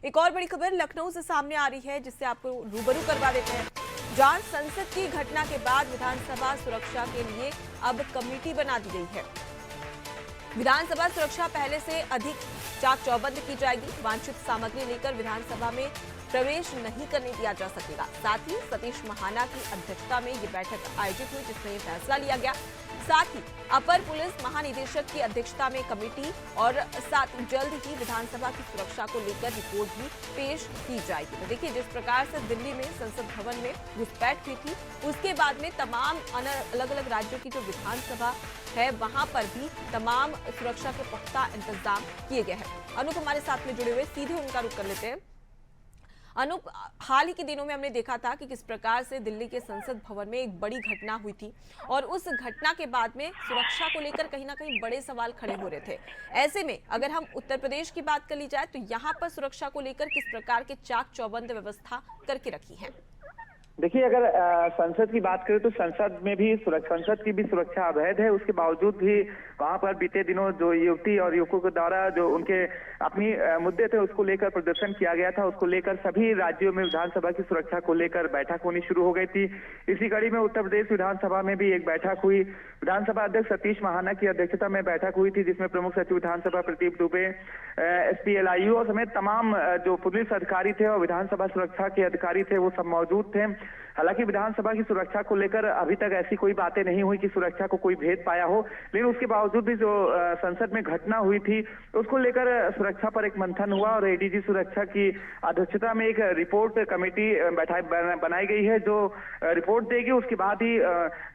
एक और बड़ी खबर लखनऊ से सामने आ रही है, जिससे आपको रूबरू करवा देते हैं। जहां संसद की घटना के बाद विधानसभा सुरक्षा के लिए अब कमेटी बना दी गई है। विधानसभा सुरक्षा पहले से अधिक चाक चौबंद की जाएगी। वांछित सामग्री लेकर विधानसभा में प्रवेश नहीं करने दिया जा सकेगा। साथ ही सतीश महाना की अध्यक्षता में ये बैठक आयोजित हुई, जिसमें ये फैसला लिया गया। साथ ही अपर पुलिस महानिदेशक की अध्यक्षता में कमेटी और साथ ही जल्द ही विधानसभा की सुरक्षा को लेकर रिपोर्ट भी पेश की जाएगी। तो देखिए, जिस प्रकार से दिल्ली में संसद भवन में घुसपैठ हुई थी, उसके बाद में तमाम अलग अलग राज्यों की जो विधानसभा है वहां पर भी तमाम सुरक्षा के पुख्ता इंतजाम किए गए हैं। अनूप हमारे साथ में जुड़े हुए, सीधे उनका रुख कर लेते हैं। अनूप, हाल ही के दिनों में हमने देखा था कि किस प्रकार से दिल्ली के संसद भवन में एक बड़ी घटना हुई थी और उस घटना के बाद में सुरक्षा को लेकर कहीं ना कहीं बड़े सवाल खड़े हो रहे थे। ऐसे में अगर हम उत्तर प्रदेश की बात कर ली जाए तो यहाँ पर सुरक्षा को लेकर किस प्रकार के चाक चौबंद व्यवस्था करके रखी है? देखिए, अगर संसद की बात करें तो संसद में भी संसद की भी सुरक्षा अवैध है। उसके बावजूद भी वहां पर बीते दिनों जो युवती और युवकों के द्वारा जो उनके अपनी मुद्दे थे उसको लेकर प्रदर्शन किया गया था, उसको लेकर सभी राज्यों में विधानसभा की सुरक्षा को लेकर बैठक होनी शुरू हो गई थी। इसी कड़ी में उत्तर प्रदेश विधानसभा में भी एक बैठक हुई। विधानसभा अध्यक्ष सतीश महाना की अध्यक्षता में बैठक हुई थी, जिसमें प्रमुख सचिव विधानसभा प्रदीप दुबे, SPLIU समेत तमाम जो पुलिस अधिकारी थे और विधानसभा सुरक्षा के अधिकारी थे वो सब मौजूद थे। हालांकि विधानसभा की सुरक्षा को लेकर अभी तक ऐसी कोई बातें नहीं हुई कि सुरक्षा को कोई भेद पाया हो, लेकिन उसके बावजूद भी जो संसद में घटना हुई थी उसको लेकर सुरक्षा पर एक मंथन हुआ और ADG सुरक्षा की अध्यक्षता में एक रिपोर्ट कमेटी बनाई गई है, जो रिपोर्ट देगी। उसके बाद ही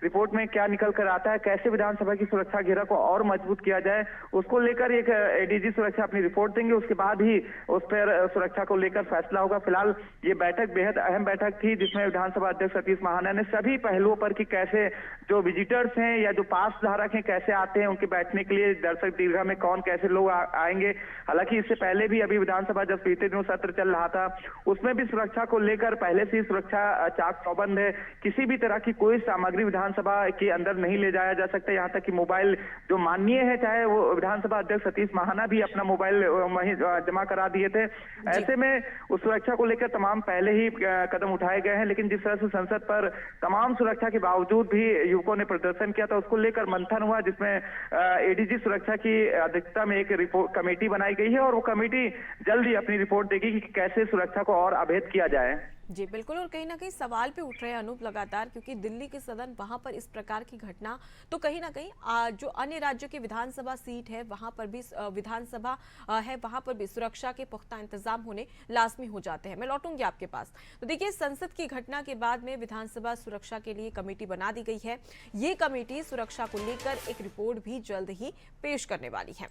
रिपोर्ट में क्या निकल कर आता है, कैसे विधानसभा की सुरक्षा घेरा को और मजबूत किया जाए, उसको लेकर एक ADG सुरक्षा अपनी रिपोर्ट देंगे। उसके बाद ही उस पर सुरक्षा को लेकर फैसला होगा। फिलहाल ये बैठक बेहद अहम बैठक थी, जिसमें विधानसभा अध्यक्ष सतीश महाना ने सभी पहलुओं पर कि कैसे जो विजिटर्स हैं या जो पास धारक हैं कैसे आते हैं, उनके बैठने के लिए दर्शक दीर्घा में कौन कैसे लोग आएंगे। हालांकि इससे पहले भी अभी विधानसभा जब बीते दिनों सत्र चल रहा था उसमें भी सुरक्षा को लेकर पहले से ही सुरक्षा चाक चौबंद है। किसी भी तरह की कोई सामग्री विधानसभा के अंदर नहीं ले जाया जा सकता। यहाँ तक कि मोबाइल जो माननीय है, चाहे वो विधानसभा अध्यक्ष सतीश महाना भी अपना मोबाइल वहीं जमा करा दिए थे। ऐसे में उस सुरक्षा को लेकर तमाम पहले ही कदम उठाए गए हैं, लेकिन जिस तरह से संसद पर तमाम सुरक्षा के बावजूद भी युवकों ने प्रदर्शन किया था, उसको लेकर मंथन हुआ, जिसमें ADG सुरक्षा की अध्यक्षता में एक रिपोर्ट कमेटी बनाई गई है और वो कमेटी जल्द ही अपनी रिपोर्ट देगी कि कैसे सुरक्षा को और अभेद किया जाए। जी बिल्कुल, और कहीं ना कहीं सवाल पे उठ रहे हैं अनूप लगातार, क्योंकि दिल्ली के सदन वहां पर इस प्रकार की घटना तो कहीं ना कहीं जो अन्य राज्यों की विधानसभा सीट है वहां पर भी विधानसभा है वहां पर भी सुरक्षा के पुख्ता इंतजाम होने लाजमी हो जाते हैं। मैं लौटूंगी आपके पास। तो देखिए, संसद की घटना के बाद में विधानसभा सुरक्षा के लिए कमेटी बना दी गई है। ये कमेटी सुरक्षा को लेकर एक रिपोर्ट भी जल्द ही पेश करने वाली है।